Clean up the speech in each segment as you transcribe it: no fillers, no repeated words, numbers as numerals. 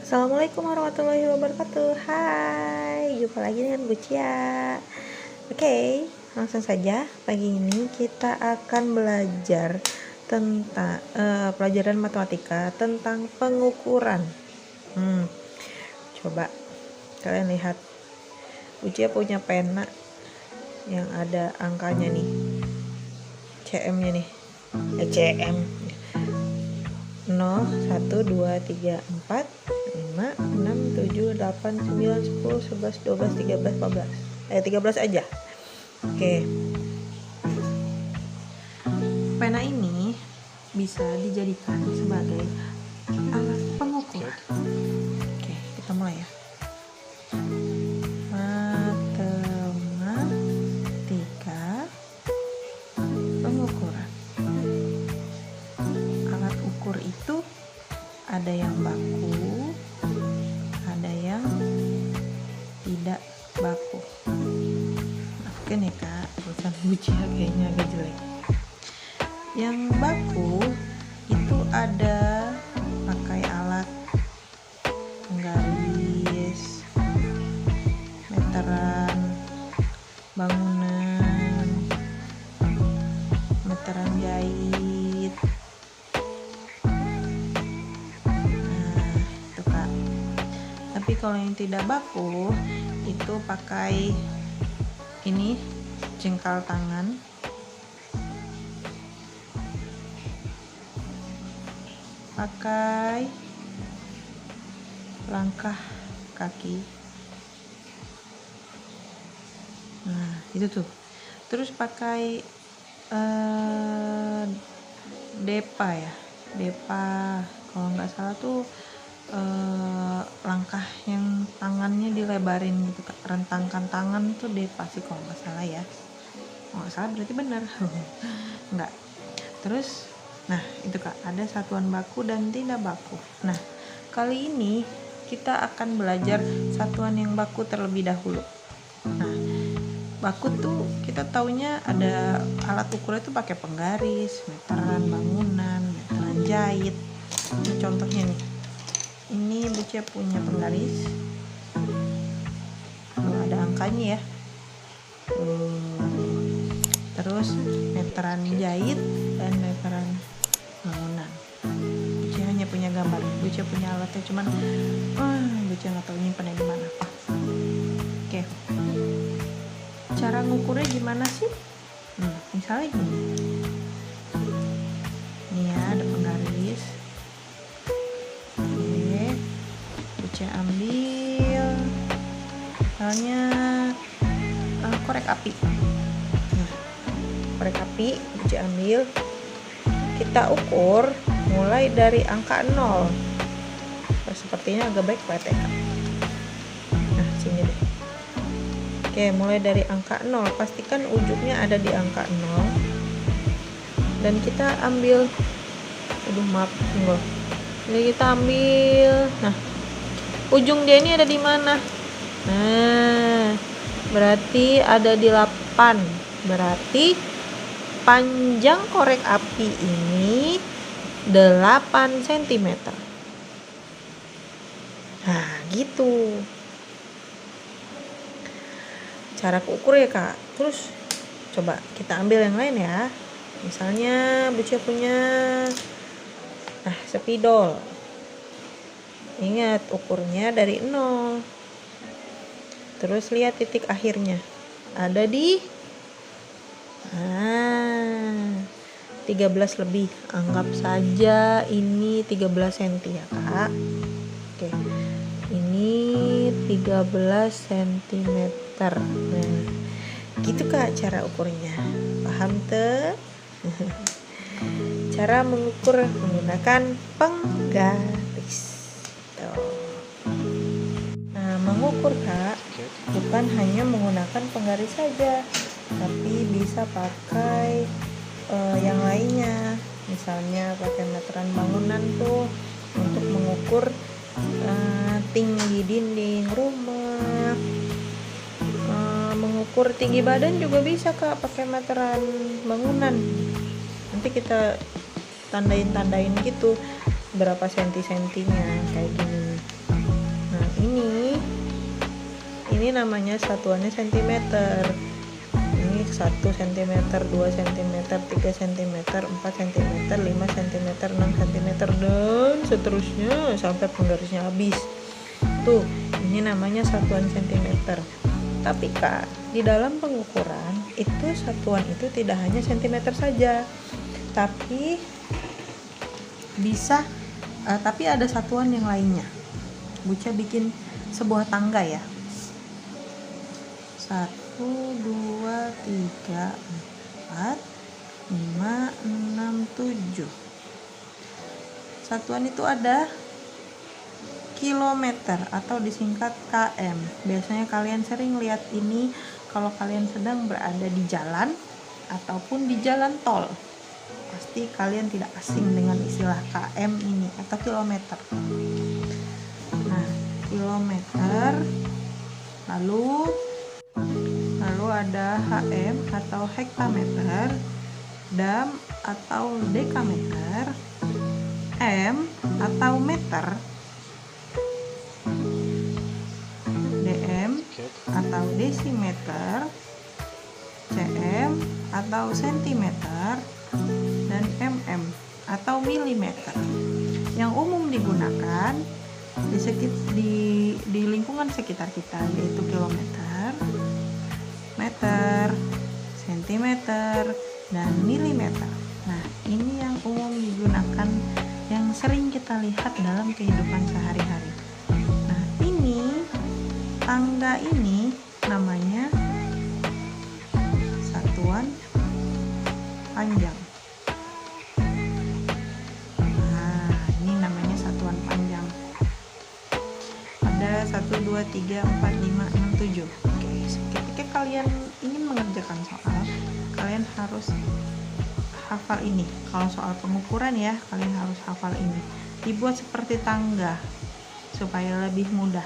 Assalamualaikum warahmatullahi wabarakatuh. Hai, jumpa lagi dengan Bu Cia. Oke, langsung saja. Pagi ini kita akan belajar tentang pelajaran matematika tentang pengukuran. Coba kalian lihat, Bu Cia punya pena yang ada angkanya nih, CM-nya nih, CM 0, 1, 2, 3, 4, 5, 6, 7, 8, 9, 10, 11, 12, 13, 14. 13 aja. Oke. Pena ini bisa dijadikan sebagai alat pengukur. Oke, kita mulai ya. Matematika pengukuran. Alat ukur itu ada yang baku, ada yang tidak baku. Maafkan ya kak, tulisan Bu Cia kayaknya agak jelek. Yang baku itu ada pakai alat penggaris, meteran bangunan, meteran jahit. Tapi kalau yang tidak baku itu pakai ini, jengkal tangan, pakai langkah kaki. Nah itu tuh. Terus pakai depa ya, depa kalau nggak salah tuh langkah yang tangannya dilebarin gitu, rentangkan tangan tuh depa sih kalau nggak salah ya. Kalau nggak salah berarti benar. Enggak. Terus nah itu kak, ada satuan baku dan tidak baku. Nah kali ini kita akan belajar satuan yang baku terlebih dahulu. Nah baku tuh kita taunya ada alat ukurnya tuh pakai penggaris, meteran bangunan, meteran jahit. Ini contohnya nih, ini Bu Cia punya penggaris, ada angkanya ya. Terus meteran jahit dan meteran bangunan. Bu Cia hanya punya gambar, Bu Cia punya alatnya, cuman Bu Cia nggak tahu nyimpannya di mana. Oke, cara ngukurnya gimana sih? Misalnya gini, nih ya ada penggaris. Oke, Bu Cia ambil misalnya korek api. Nah, korek api Bu Cia ambil, kita ukur mulai dari angka 0. Sepertinya agak baik Pak TK. Nah sini deh. Oke, mulai dari angka 0, pastikan ujungnya ada di angka 0 dan kita ambil, jadi kita ambil, nah ujung dia ini ada di mana? Nah berarti ada di 8, berarti panjang korek api ini 8 cm. Nah gitu cara ukur ya kak. Terus coba kita ambil yang lain ya. Misalnya Bu Cia punya spidol. Ingat ukurnya dari 0. Terus lihat titik akhirnya ada di 13 lebih. Anggap saja ini 13 cm ya kak. Oke, ini 13 cm. Nah gitu kak cara ukurnya. Paham tuh? Cara mengukur menggunakan penggaris. Nah mengukur kak bukan hanya menggunakan penggaris saja, tapi bisa pakai yang lainnya. Misalnya pakai meteran bangunan tuh untuk mengukur tinggi dinding rumah, mengukur tinggi badan juga bisa kak pakai meteran bangunan. Nanti kita tandain gitu berapa senti-sentinya kayak gini. ini namanya satuannya sentimeter. Ini 1 cm, 2 cm, 3 cm, 4 cm, 5 cm, 6 cm, dan seterusnya sampai penggarisnya habis. Tuh, ini namanya satuan centimeter. Tapi Kak, di dalam pengukuran itu satuan itu tidak hanya centimeter saja, tapi bisa tapi ada satuan yang lainnya. Buca bikin sebuah tangga ya. 1, 2, 3, 4, 5, 6, 7. Satuan itu ada kilometer atau disingkat km. Biasanya kalian sering lihat ini kalau kalian sedang berada di jalan ataupun di jalan tol. Pasti kalian tidak asing dengan istilah km ini atau kilometer. Nah, kilometer, lalu ada HM atau hektameter, dam atau dekameter, m atau meter, dm atau desimeter, cm atau sentimeter, dan mm atau milimeter. Yang umum digunakan di lingkungan sekitar kita yaitu kilometer, meter, sentimeter, dan milimeter. Nah, ini yang umum digunakan, yang sering kita lihat dalam kehidupan sehari-hari. Nah, ini tangga ini namanya satuan panjang. Nah, ini namanya satuan panjang. Ada 1, 2, 3, 4, 5, 6, 7. Oke, ketika kalian ingin mengerjakan soal, kalian harus hafal ini. Kalau soal pengukuran ya, kalian harus hafal ini. Dibuat seperti tangga supaya lebih mudah.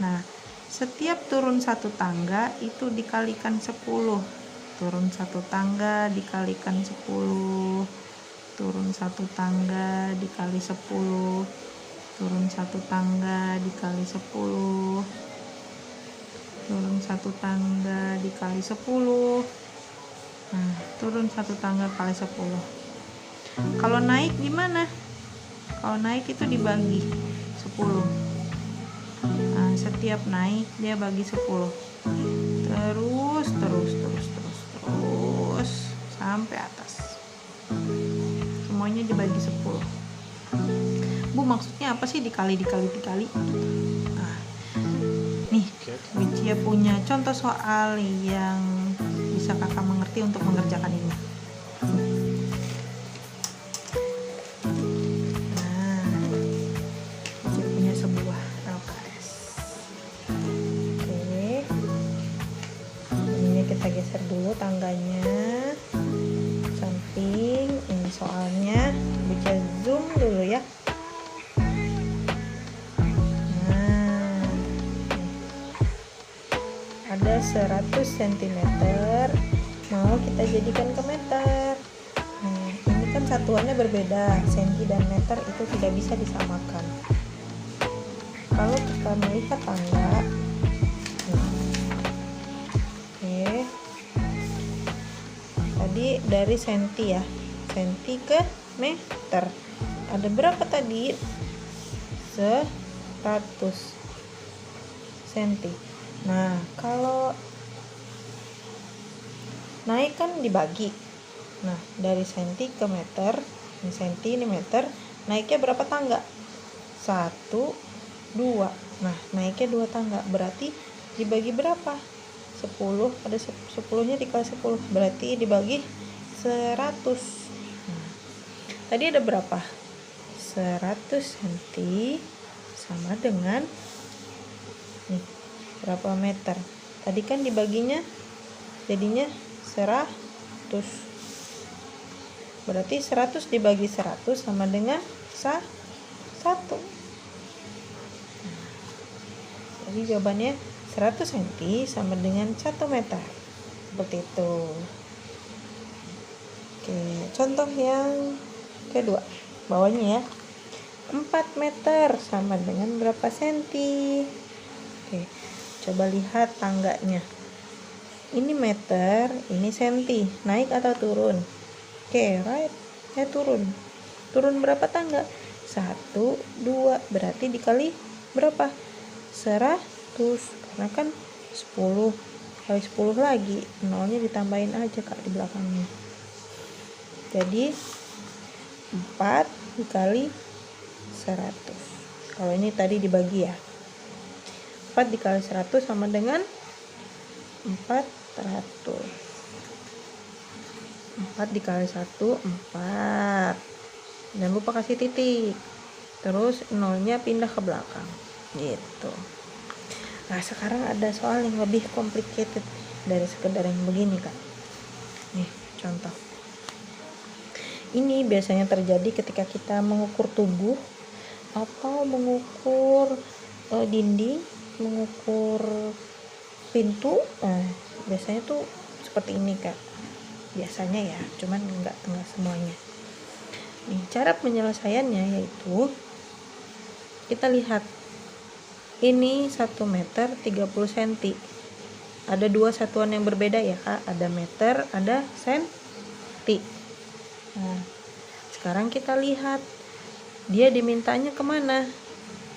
Nah, setiap turun satu tangga itu dikalikan 10. Turun satu tangga dikalikan 10. Turun satu tangga dikali 10. Turun satu tangga dikali 10. Turun satu tangga dikali 10. Nah, turun satu tangga kali 10. Kalau naik gimana? Kalau naik itu dibagi 10. Nah, setiap naik dia bagi 10. Terus sampai atas. Semuanya dibagi 10. Bu, maksudnya apa sih dikali? Nah, nih, Wicia punya contoh soal yang bisa kakak mengerti untuk mengerjakan ini. Nah, Wicia punya sebuah LKS. Oke, ini kita geser dulu tangganya samping. Ini soalnya Wicia zoom dulu ya. Ada 100 cm, mau kita jadikan ke meter. Nah, ini kan satuannya berbeda, senti dan meter itu tidak bisa disamakan. Kalau kita melihat tangga, oke, tadi dari senti ya, senti ke meter. Ada berapa tadi? 100 cm. Nah, kalau naik kan dibagi. Nah, dari senti ke meter, ini senti, ini meter, naiknya berapa tangga? 1, 2. Nah, naiknya 2 tangga, berarti dibagi berapa? 10, ada 10-nya dikali 10, berarti dibagi 100. Nah, tadi ada berapa? 100 cm sama dengan nih, berapa meter? Tadi kan dibaginya jadinya 100. Berarti 100 dibagi 100 sama dengan 1. Jadi jawabannya 100 cm sama dengan 1 meter. Seperti itu. Oke, contoh yang kedua. Bawahnya ya. 4 meter sama dengan berapa senti? Oke, coba lihat tangganya. Ini meter, ini senti. Naik atau turun? Oke, right. Turun. Turun berapa tangga? 1, 2. Berarti dikali berapa? 100. Karena kan 10 kali 10 lagi. Nolnya ditambahin aja Kak di belakangnya. Jadi 4 dikali 100. Kalau ini tadi dibagi ya. 4 dikali 100 sama dengan 400. 4 dikali 1, 4. Jangan lupa kasih titik. Terus nolnya pindah ke belakang. Gitu. Nah, sekarang ada soal yang lebih complicated dari sekedar yang begini, Kak. Nih, contoh. Ini biasanya terjadi ketika kita mengukur tubuh atau mengukur dinding, mengukur pintu. Nah, biasanya tuh seperti ini Kak. Biasanya ya, cuman enggak semuanya. Nih, cara penyelesaiannya yaitu kita lihat. Ini 1 meter 30 cm. Ada 2 satuan yang berbeda ya Kak. Ada meter, ada senti. Nah, sekarang kita lihat dia dimintanya kemana?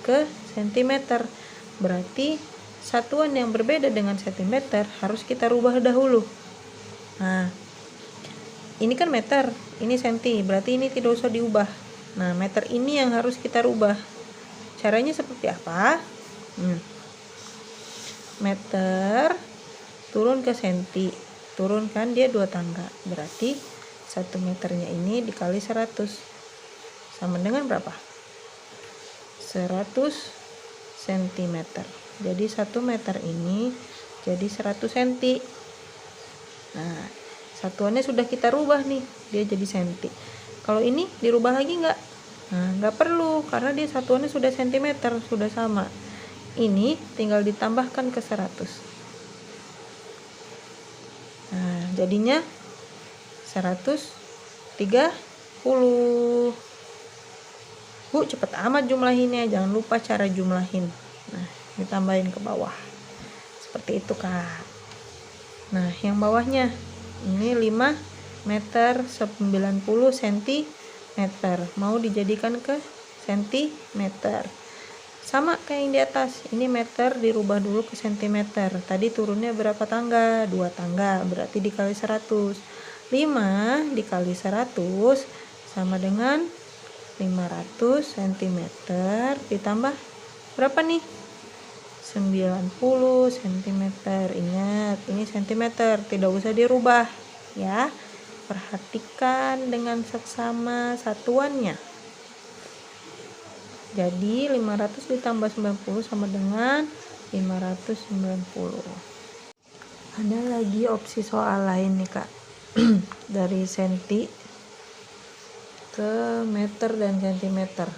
Ke sentimeter. Berarti satuan yang berbeda dengan sentimeter harus kita rubah dahulu. Nah, ini kan meter, ini senti, berarti ini tidak usah diubah. Nah, meter ini yang harus kita rubah. Caranya seperti apa? Meter turun ke senti, turun kan dia 2 tangga. Berarti 1 meternya ini dikali 100 sama dengan berapa? 100 cm. Jadi 1 meter ini jadi 100 cm. Nah, satuannya sudah kita rubah nih, dia jadi senti. Kalau ini dirubah lagi enggak? Nah, enggak perlu karena dia satuannya sudah sentimeter, sudah sama. Ini tinggal ditambahkan ke 100. Nah, jadinya 130. Bu, cepet amat jumlahinnya, jangan lupa cara jumlahin. Nah, ditambahin ke bawah. Seperti itu, Kak. Nah, yang bawahnya ini 5 meter 90 cm. Mau dijadikan ke sentimeter. Sama kayak yang di atas. Ini meter dirubah dulu ke sentimeter. Tadi turunnya berapa tangga? 2 tangga. Berarti dikali 100. 5 dikali 100 sama dengan 500 cm ditambah berapa nih? 90 cm. Ingat, ini cm, tidak usah dirubah ya. Perhatikan dengan seksama satuannya. Jadi 500 ditambah 90 sama dengan 590. Ada lagi opsi soal lain nih Kak. Dari senti ke meter dan sentimeter.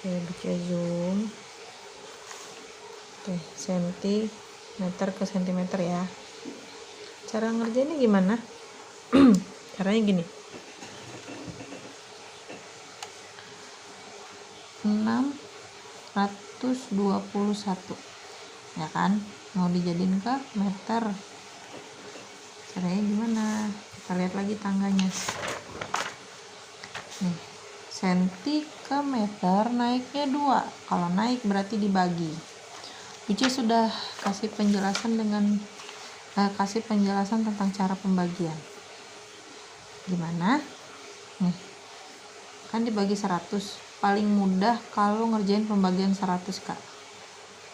Oke, bisa zoom. Oke, senti, meter ke sentimeter ya. Cara ngerjainnya gimana? Caranya gini. 621 ya kan, mau dijadiin ke meter. Caranya gimana? Kita lihat lagi tangganya nih. Senti ke meter naiknya 2. Kalau naik berarti dibagi. Uci sudah kasih penjelasan tentang cara pembagian. Gimana? Nih, kan dibagi 100. Paling mudah kalau ngerjain pembagian 100 Kak.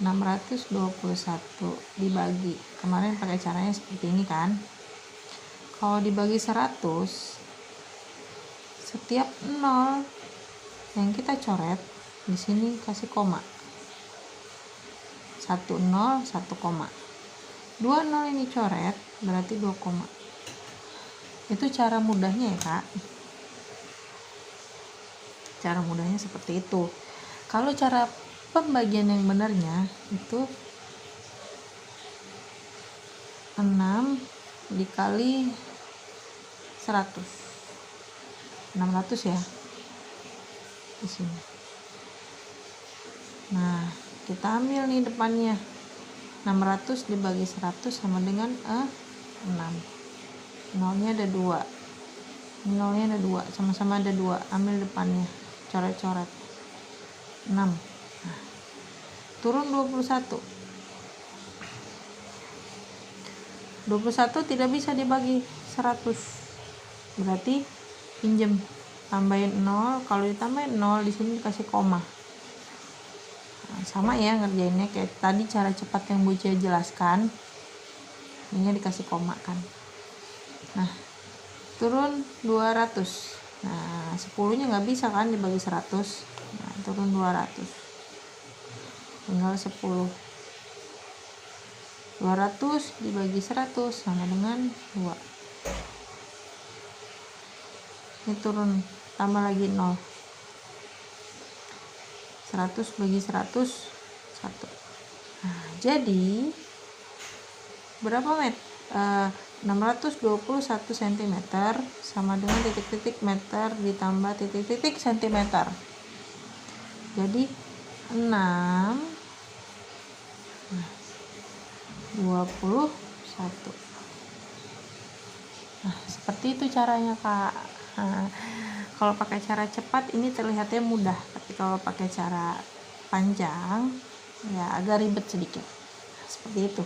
621 dibagi. Kemarin pakai caranya seperti ini kan. Kalau dibagi 100, setiap 0 yang kita coret di sini kasih koma. 1 0 1 koma. 2 0 ini coret berarti 2 koma. Itu cara mudahnya ya Kak. Cara mudahnya seperti itu. Kalau cara pembagian yang benarnya itu 6 dikali 100. 600 ya. di sini. Nah, kita ambil nih depannya. 600 dibagi 100 sama dengan 6. Nolnya ada 2. Nolnya ada 2, sama-sama ada 2. Ambil depannya, coret-coret. 6. Nah, turun 21. 21 tidak bisa dibagi 100. Berarti pinjem, tambahin 0. Kalau ditambahin 0 di sini dikasih koma. Nah, sama ya ngerjainnya kayak tadi cara cepat yang Bucia jelaskan. Ini dikasih koma kan. Nah, turun 200. Nah, 10-nya nggak bisa kan dibagi 100. Nah, turun 200. Tinggal 10. 200 dibagi 100 sama dengan 2. Ini turun, tambah lagi 0. 100 bagi 100, 1. Nah, jadi berapa meter? 621 cm sama dengan titik-titik meter ditambah titik-titik cm. Jadi 6 21. Nah, seperti itu caranya, Kak. Nah, kalau pakai cara cepat ini terlihatnya mudah, tapi kalau pakai cara panjang ya agak ribet sedikit. Nah, seperti itu.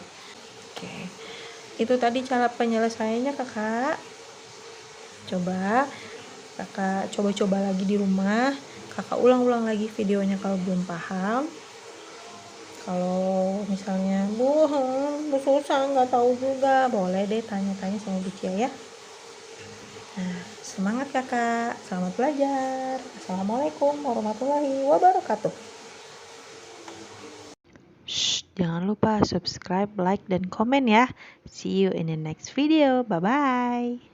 Oke. Itu tadi cara penyelesaiannya, Kakak. Kakak coba-coba lagi di rumah. Kakak ulang-ulang lagi videonya kalau belum paham. Kalau misalnya susah nggak tahu juga, boleh deh tanya-tanya sama Bucia ya. Nah, semangat Kakak, selamat belajar. Assalamualaikum warahmatullahi wabarakatuh. Jangan lupa subscribe, like, dan komen ya. See you in the next video. Bye-bye.